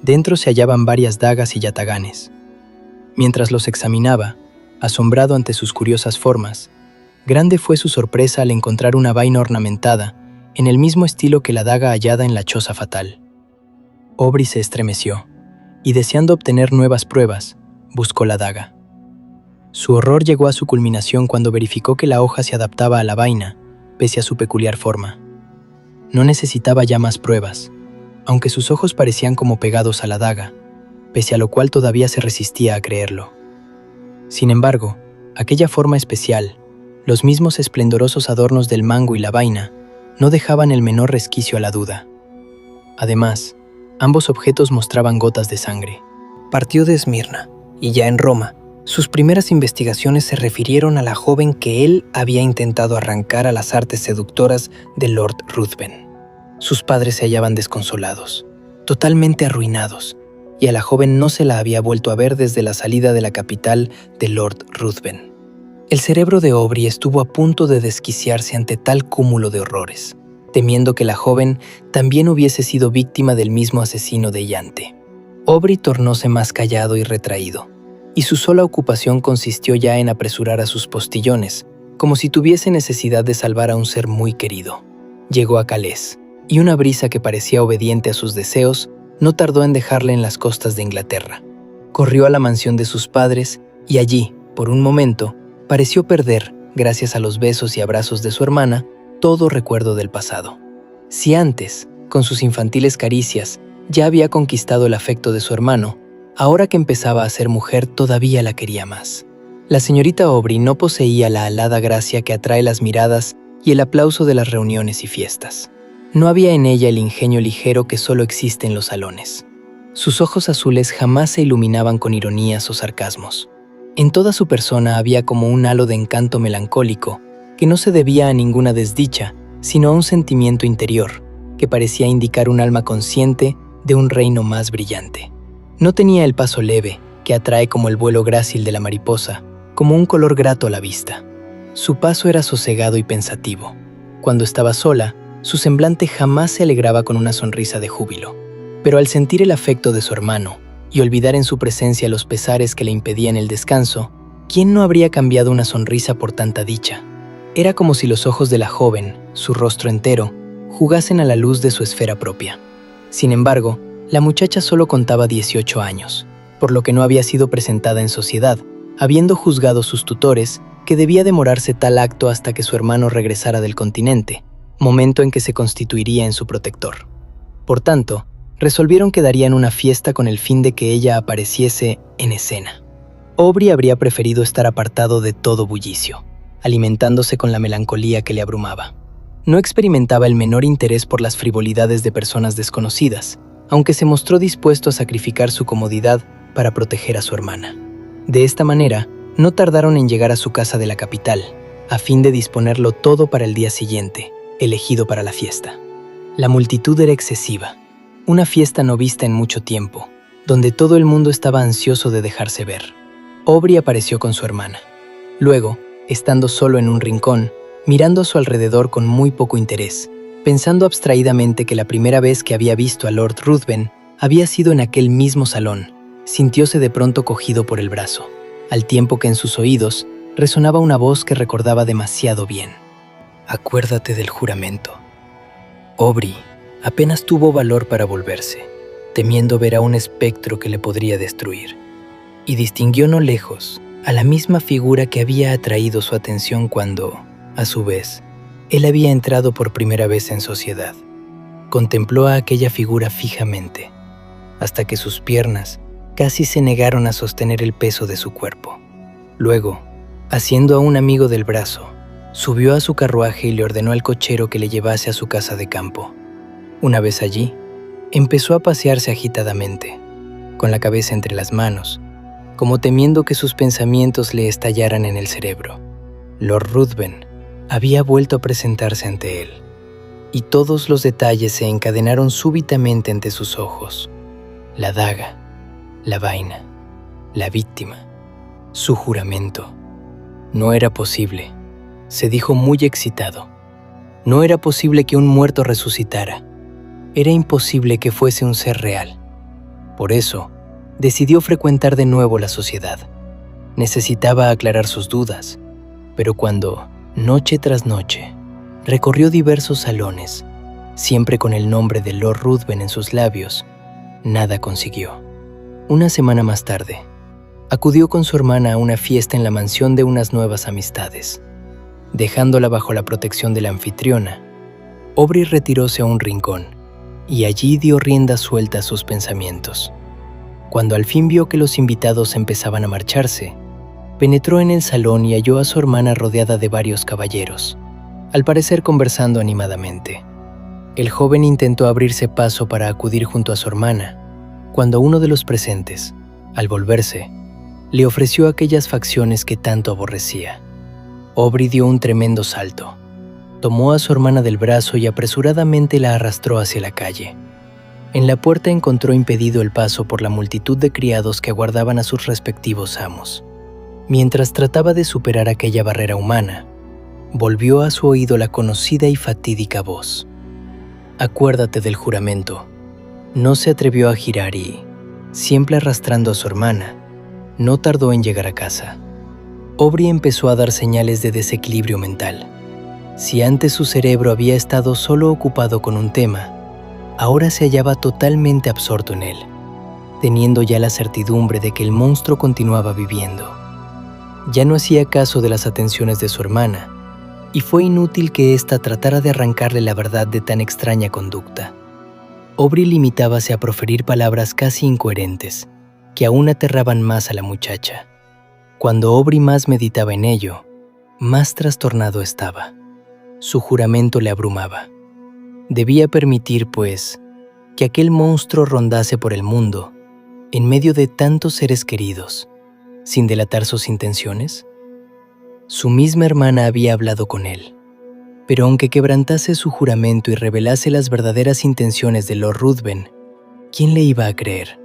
Dentro se hallaban varias dagas y yataganes. Mientras los examinaba, asombrado ante sus curiosas formas, grande fue su sorpresa al encontrar una vaina ornamentada en el mismo estilo que la daga hallada en la choza fatal. Aubrey se estremeció, y deseando obtener nuevas pruebas, buscó la daga. Su horror llegó a su culminación cuando verificó que la hoja se adaptaba a la vaina, pese a su peculiar forma. No necesitaba ya más pruebas, aunque sus ojos parecían como pegados a la daga, pese a lo cual todavía se resistía a creerlo. Sin embargo, aquella forma especial, los mismos esplendorosos adornos del mango y la vaina, no dejaban el menor resquicio a la duda. Además, ambos objetos mostraban gotas de sangre. Partió de Esmirna, y ya en Roma, sus primeras investigaciones se refirieron a la joven que él había intentado arrancar a las artes seductoras de Lord Ruthven. Sus padres se hallaban desconsolados, totalmente arruinados, y a la joven no se la había vuelto a ver desde la salida de la capital de Lord Ruthven. El cerebro de Aubrey estuvo a punto de desquiciarse ante tal cúmulo de horrores, temiendo que la joven también hubiese sido víctima del mismo asesino de Yante. Aubrey tornóse más callado y retraído, y su sola ocupación consistió ya en apresurar a sus postillones, como si tuviese necesidad de salvar a un ser muy querido. Llegó a Calais, y una brisa que parecía obediente a sus deseos no tardó en dejarle en las costas de Inglaterra. Corrió a la mansión de sus padres, y allí, por un momento, pareció perder, gracias a los besos y abrazos de su hermana, todo recuerdo del pasado. Si antes, con sus infantiles caricias, ya había conquistado el afecto de su hermano, ahora que empezaba a ser mujer todavía la quería más. La señorita Aubrey no poseía la alada gracia que atrae las miradas y el aplauso de las reuniones y fiestas. No había en ella el ingenio ligero que solo existe en los salones. Sus ojos azules jamás se iluminaban con ironías o sarcasmos. En toda su persona había como un halo de encanto melancólico que no se debía a ninguna desdicha, sino a un sentimiento interior que parecía indicar un alma consciente de un reino más brillante. No tenía el paso leve, que atrae como el vuelo grácil de la mariposa, como un color grato a la vista. Su paso era sosegado y pensativo. Cuando estaba sola, su semblante jamás se alegraba con una sonrisa de júbilo. Pero al sentir el afecto de su hermano y olvidar en su presencia los pesares que le impedían el descanso, ¿quién no habría cambiado una sonrisa por tanta dicha? Era como si los ojos de la joven, su rostro entero, jugasen a la luz de su esfera propia. Sin embargo, la muchacha solo contaba 18 años, por lo que no había sido presentada en sociedad, habiendo juzgado sus tutores que debía demorarse tal acto hasta que su hermano regresara del continente, momento en que se constituiría en su protector. Por tanto, resolvieron que darían una fiesta con el fin de que ella apareciese en escena. Aubrey habría preferido estar apartado de todo bullicio, alimentándose con la melancolía que le abrumaba. No experimentaba el menor interés por las frivolidades de personas desconocidas, aunque se mostró dispuesto a sacrificar su comodidad para proteger a su hermana. De esta manera, no tardaron en llegar a su casa de la capital, a fin de disponerlo todo para el día siguiente, elegido para la fiesta. La multitud era excesiva, una fiesta no vista en mucho tiempo, donde todo el mundo estaba ansioso de dejarse ver. Aubrey apareció con su hermana. Luego, estando solo en un rincón, mirando a su alrededor con muy poco interés, pensando abstraídamente que la primera vez que había visto a Lord Ruthven había sido en aquel mismo salón, sintióse de pronto cogido por el brazo, al tiempo que en sus oídos resonaba una voz que recordaba demasiado bien. «Acuérdate del juramento». Aubrey apenas tuvo valor para volverse, temiendo ver a un espectro que le podría destruir, y distinguió no lejos a la misma figura que había atraído su atención cuando, a su vez, él había entrado por primera vez en sociedad. Contempló a aquella figura fijamente, hasta que sus piernas casi se negaron a sostener el peso de su cuerpo. Luego, asiendo a un amigo del brazo, subió a su carruaje y le ordenó al cochero que le llevase a su casa de campo. Una vez allí, empezó a pasearse agitadamente, con la cabeza entre las manos, como temiendo que sus pensamientos le estallaran en el cerebro. Lord Ruthven había vuelto a presentarse ante él, y todos los detalles se encadenaron súbitamente ante sus ojos. La daga, la vaina, la víctima, su juramento. No era posible, se dijo muy excitado. No era posible que un muerto resucitara. Era imposible que fuese un ser real. Por eso, decidió frecuentar de nuevo la sociedad. Necesitaba aclarar sus dudas, pero cuando, noche tras noche, recorrió diversos salones, siempre con el nombre de Lord Ruthven en sus labios, nada consiguió. Una semana más tarde, Acudió con su hermana a una fiesta en la mansión de unas nuevas amistades. Dejándola bajo la protección de la anfitriona, Aubrey retiróse a un rincón y allí dio rienda suelta a sus pensamientos. Cuando al fin vio que los invitados empezaban a marcharse, penetró en el salón y halló a su hermana rodeada de varios caballeros, al parecer conversando animadamente. El joven intentó abrirse paso para acudir junto a su hermana, cuando uno de los presentes, al volverse, le ofreció aquellas facciones que tanto aborrecía. Aubrey dio un tremendo salto. Tomó a su hermana del brazo y apresuradamente la arrastró hacia la calle. En la puerta encontró impedido el paso por la multitud de criados que aguardaban a sus respectivos amos. Mientras trataba de superar aquella barrera humana, volvió a su oído la conocida y fatídica voz. «Acuérdate del juramento». No se atrevió a girar y, siempre arrastrando a su hermana, no tardó en llegar a casa. Aubrey empezó a dar señales de desequilibrio mental. Si antes su cerebro había estado solo ocupado con un tema, ahora se hallaba totalmente absorto en él, teniendo ya la certidumbre de que el monstruo continuaba viviendo. Ya no hacía caso de las atenciones de su hermana, y fue inútil que ésta tratara de arrancarle la verdad de tan extraña conducta. Aubrey limitábase a proferir palabras casi incoherentes, que aún aterraban más a la muchacha. Cuando Aubrey más meditaba en ello, más trastornado estaba. Su juramento le abrumaba. Debía permitir, pues, que aquel monstruo rondase por el mundo, en medio de tantos seres queridos, sin delatar sus intenciones. Su misma hermana había hablado con él, pero aunque quebrantase su juramento y revelase las verdaderas intenciones de Lord Ruthven, ¿quién le iba a creer?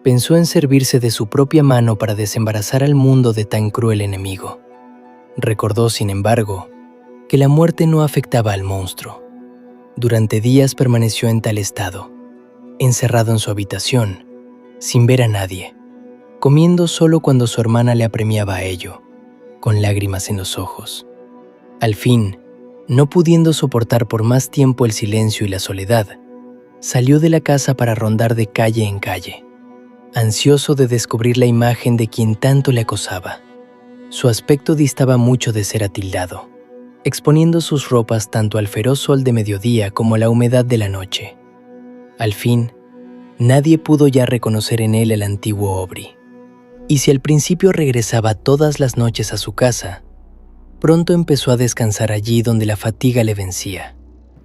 Pensó en servirse de su propia mano para desembarazar al mundo de tan cruel enemigo. Recordó, sin embargo, que la muerte no afectaba al monstruo. Durante días permaneció en tal estado, encerrado en su habitación, sin ver a nadie, comiendo solo cuando su hermana le apremiaba a ello, con lágrimas en los ojos. Al fin, no pudiendo soportar por más tiempo el silencio y la soledad, salió de la casa para rondar de calle en calle, ansioso de descubrir la imagen de quien tanto le acosaba. Su aspecto distaba mucho de ser atildado, exponiendo sus ropas tanto al feroz sol de mediodía como a la humedad de la noche. Al fin, nadie pudo ya reconocer en él el antiguo Aubrey. Y si al principio regresaba todas las noches a su casa, pronto empezó a descansar allí donde la fatiga le vencía.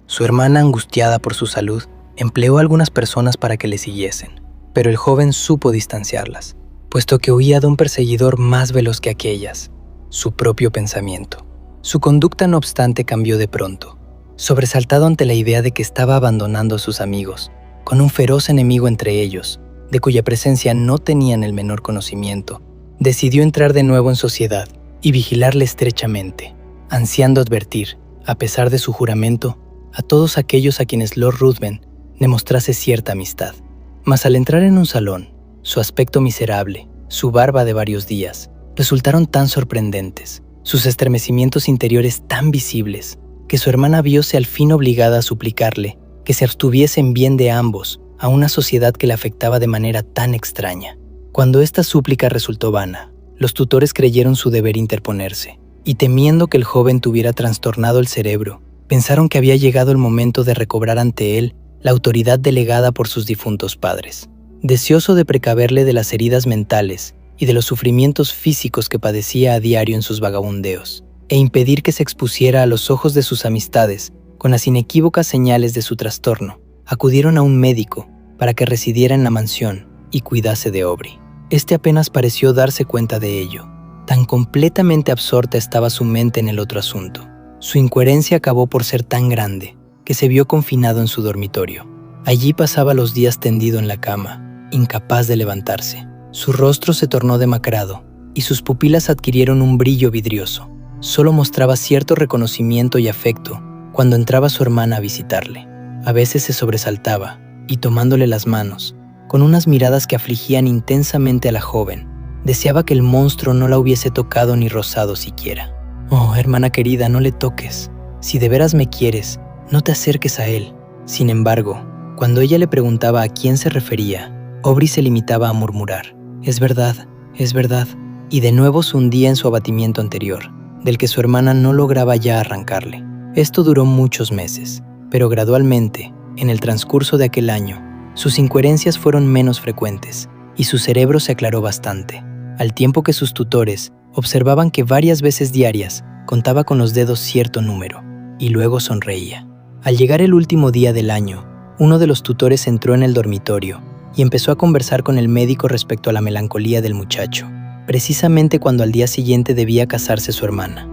Su hermana, angustiada por su salud, empleó a algunas personas para que le siguiesen, pero el joven supo distanciarlas, puesto que huía de un perseguidor más veloz que aquellas, su propio pensamiento. Su conducta, no obstante, cambió de pronto, sobresaltado ante la idea de que estaba abandonando a sus amigos, con un feroz enemigo entre ellos, de cuya presencia no tenían el menor conocimiento. Decidió entrar de nuevo en sociedad y vigilarle estrechamente, ansiando advertir, a pesar de su juramento, a todos aquellos a quienes Lord Ruthven demostrase cierta amistad. Mas al entrar en un salón, su aspecto miserable, su barba de varios días, resultaron tan sorprendentes, sus estremecimientos interiores tan visibles, que su hermana vióse al fin obligada a suplicarle que se abstuviesen bien de ambos a una sociedad que la afectaba de manera tan extraña. Cuando esta súplica resultó vana, los tutores creyeron su deber interponerse, y temiendo que el joven tuviera trastornado el cerebro, pensaron que había llegado el momento de recobrar ante él la autoridad delegada por sus difuntos padres. Deseoso de precaverle de las heridas mentales y de los sufrimientos físicos que padecía a diario en sus vagabundeos, e impedir que se expusiera a los ojos de sus amistades con las inequívocas señales de su trastorno, acudieron a un médico para que residiera en la mansión y cuidase de Aubrey. Este apenas pareció darse cuenta de ello. Tan completamente absorta estaba su mente en el otro asunto. Su incoherencia acabó por ser tan grande que se vio confinado en su dormitorio. Allí pasaba los días tendido en la cama, incapaz de levantarse. Su rostro se tornó demacrado y sus pupilas adquirieron un brillo vidrioso. Solo mostraba cierto reconocimiento y afecto cuando entraba su hermana a visitarle. A veces se sobresaltaba y, tomándole las manos, con unas miradas que afligían intensamente a la joven, deseaba que el monstruo no la hubiese tocado ni rozado siquiera. «Oh, hermana querida, no le toques. Si de veras me quieres, no te acerques a él». Sin embargo, cuando ella le preguntaba a quién se refería, Aubrey se limitaba a murmurar: «Es verdad, Es verdad, y de nuevo se hundía en su abatimiento anterior, del que su hermana no lograba ya arrancarle. Esto duró muchos meses, pero gradualmente, en el transcurso de aquel año, sus incoherencias fueron menos frecuentes y su cerebro se aclaró bastante, al tiempo que sus tutores observaban que varias veces diarias contaba con los dedos cierto número y luego sonreía. Al llegar el último día del año, uno de los tutores entró en el dormitorio y empezó a conversar con el médico respecto a la melancolía del muchacho, precisamente cuando al día siguiente debía casarse su hermana.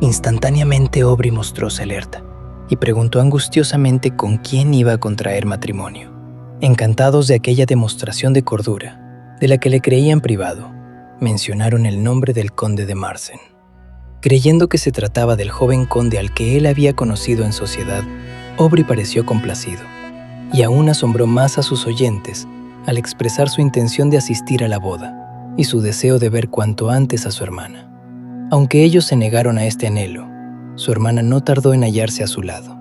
Instantáneamente Aubrey mostróse alerta y preguntó angustiosamente con quién iba a contraer matrimonio. Encantados de aquella demostración de cordura, de la que le creía en privado, mencionaron el nombre del conde de Marsden. Creyendo que se trataba del joven conde al que él había conocido en sociedad, Aubrey pareció complacido, y aún asombró más a sus oyentes al expresar su intención de asistir a la boda y su deseo de ver cuanto antes a su hermana. Aunque ellos se negaron a este anhelo, su hermana no tardó en hallarse a su lado.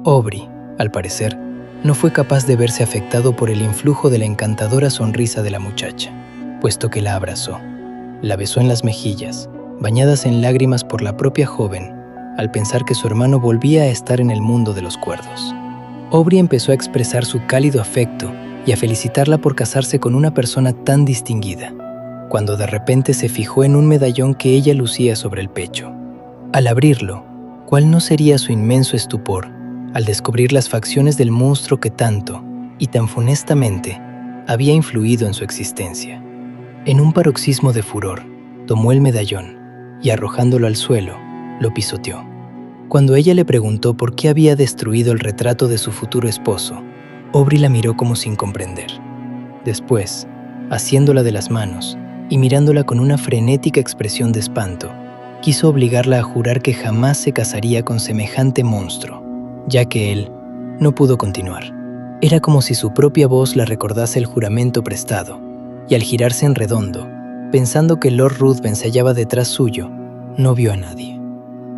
Aubrey, al parecer, no fue capaz de verse afectado por el influjo de la encantadora sonrisa de la muchacha, puesto que la abrazó, la besó en las mejillas, bañadas en lágrimas por la propia joven, al pensar que su hermano volvía a estar en el mundo de los cuerdos. Aubrey empezó a expresar su cálido afecto y a felicitarla por casarse con una persona tan distinguida, cuando de repente se fijó en un medallón que ella lucía sobre el pecho. Al abrirlo, ¿cuál no sería su inmenso estupor al descubrir las facciones del monstruo que tanto y tan funestamente había influido en su existencia? En un paroxismo de furor, tomó el medallón y arrojándolo al suelo, lo pisoteó. Cuando ella le preguntó por qué había destruido el retrato de su futuro esposo, Aubrey la miró como sin comprender. Después, haciéndola de las manos y mirándola con una frenética expresión de espanto, quiso obligarla a jurar que jamás se casaría con semejante monstruo, ya que él no pudo continuar. Era como si su propia voz la recordase el juramento prestado, y al girarse en redondo, pensando que Lord Ruthven se hallaba detrás suyo, no vio a nadie.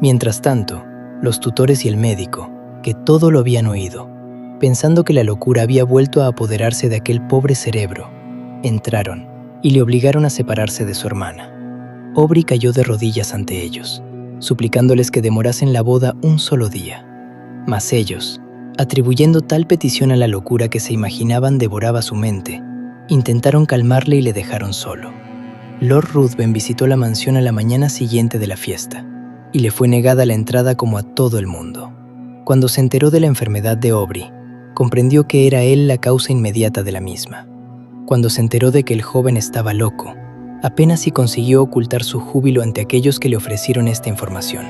Mientras tanto, los tutores y el médico, que todo lo habían oído, pensando que la locura había vuelto a apoderarse de aquel pobre cerebro, entraron y le obligaron a separarse de su hermana. Aubrey cayó de rodillas ante ellos, suplicándoles que demorasen la boda un solo día. Mas ellos, atribuyendo tal petición a la locura que se imaginaban devoraba su mente, intentaron calmarle y le dejaron solo. Lord Ruthven visitó la mansión a la mañana siguiente de la fiesta, y le fue negada la entrada como a todo el mundo. Cuando se enteró de la enfermedad de Aubrey, comprendió que era él la causa inmediata de la misma. Cuando se enteró de que el joven estaba loco, apenas si consiguió ocultar su júbilo ante aquellos que le ofrecieron esta información.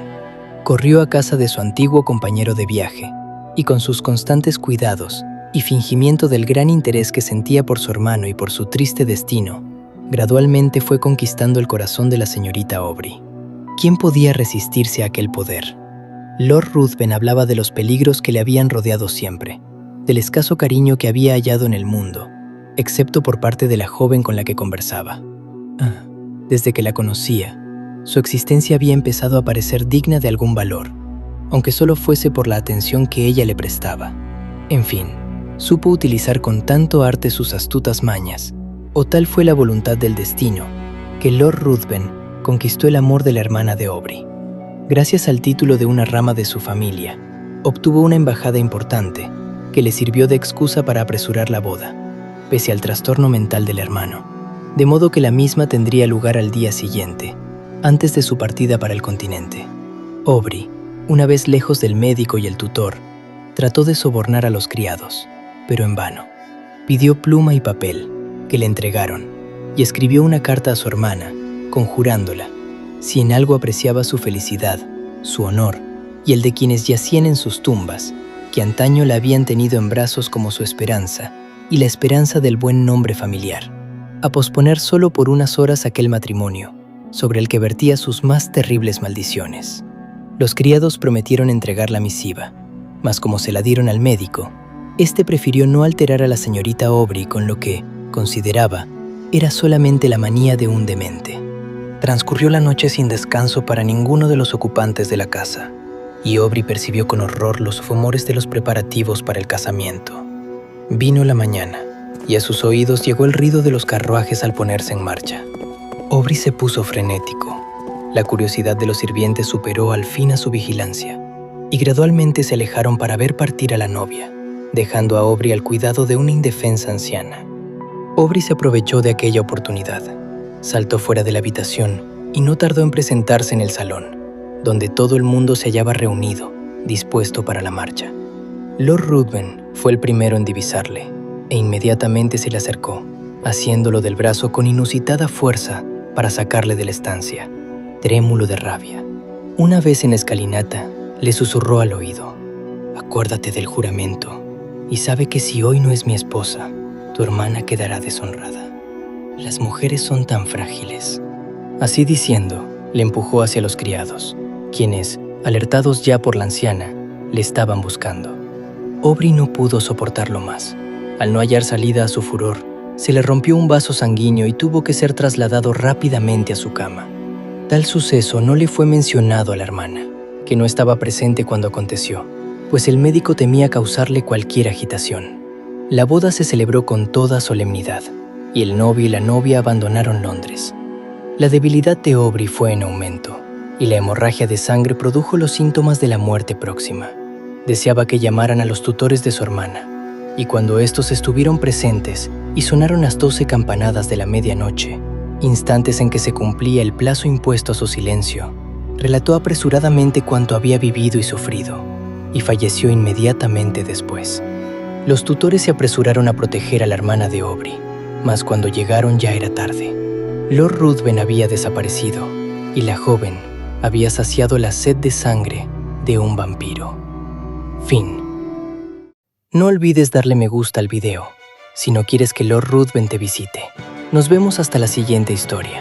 Corrió a casa de su antiguo compañero de viaje, y con sus constantes cuidados y fingimiento del gran interés que sentía por su hermano y por su triste destino, gradualmente fue conquistando el corazón de la señorita Aubrey. ¿Quién podía resistirse a aquel poder? Lord Ruthven hablaba de los peligros que le habían rodeado siempre, del escaso cariño que había hallado en el mundo, excepto por parte de la joven con la que conversaba. Desde que la conocía, su existencia había empezado a parecer digna de algún valor, aunque solo fuese por la atención que ella le prestaba. En fin, supo utilizar con tanto arte sus astutas mañas, o tal fue la voluntad del destino, que Lord Ruthven conquistó el amor de la hermana de Aubrey. Gracias al título de una rama de su familia, obtuvo una embajada importante que le sirvió de excusa para apresurar la boda, pese al trastorno mental del hermano, de modo que la misma tendría lugar al día siguiente, antes de su partida para el continente. Aubrey, una vez lejos del médico y el tutor, trató de sobornar a los criados, pero en vano. Pidió pluma y papel, que le entregaron, y escribió una carta a su hermana, conjurándola, si en algo apreciaba su felicidad, su honor y el de quienes yacían en sus tumbas, que antaño la habían tenido en brazos como su esperanza y la esperanza del buen nombre familiar, a posponer solo por unas horas aquel matrimonio, sobre el que vertía sus más terribles maldiciones. Los criados prometieron entregar la misiva, mas como se la dieron al médico, éste prefirió no alterar a la señorita Aubrey con lo que, consideraba, era solamente la manía de un demente. Transcurrió la noche sin descanso para ninguno de los ocupantes de la casa, y Aubrey percibió con horror los rumores de los preparativos para el casamiento. Vino la mañana, y a sus oídos llegó el ruido de los carruajes al ponerse en marcha. Aubrey se puso frenético. La curiosidad de los sirvientes superó al fin a su vigilancia, y gradualmente se alejaron para ver partir a la novia, dejando a Aubrey al cuidado de una indefensa anciana. Aubrey se aprovechó de aquella oportunidad. Saltó fuera de la habitación y no tardó en presentarse en el salón, donde todo el mundo se hallaba reunido, dispuesto para la marcha. Lord Ruthven fue el primero en divisarle, e inmediatamente se le acercó, haciéndolo del brazo con inusitada fuerza para sacarle de la estancia, trémulo de rabia. Una vez en la escalinata, le susurró al oído: «Acuérdate del juramento, y sabe que si hoy no es mi esposa, tu hermana quedará deshonrada. Las mujeres son tan frágiles». Así diciendo, le empujó hacia los criados, quienes, alertados ya por la anciana, le estaban buscando. Aubrey no pudo soportarlo más. Al no hallar salida a su furor, se le rompió un vaso sanguíneo y tuvo que ser trasladado rápidamente a su cama. Tal suceso no le fue mencionado a la hermana, que no estaba presente cuando aconteció, pues el médico temía causarle cualquier agitación. La boda se celebró con toda solemnidad, y el novio y la novia abandonaron Londres. La debilidad de Aubrey fue en aumento, y la hemorragia de sangre produjo los síntomas de la muerte próxima. Deseaba que llamaran a los tutores de su hermana, y cuando estos estuvieron presentes y sonaron las 12 campanadas de la medianoche, instantes en que se cumplía el plazo impuesto a su silencio, relató apresuradamente cuanto había vivido y sufrido, y falleció inmediatamente después. Los tutores se apresuraron a proteger a la hermana de Aubrey, mas cuando llegaron ya era tarde. Lord Ruthven había desaparecido, y la joven había saciado la sed de sangre de un vampiro. Fin. No olvides darle me gusta al video, si no quieres que Lord Ruthven te visite. Nos vemos hasta la siguiente historia.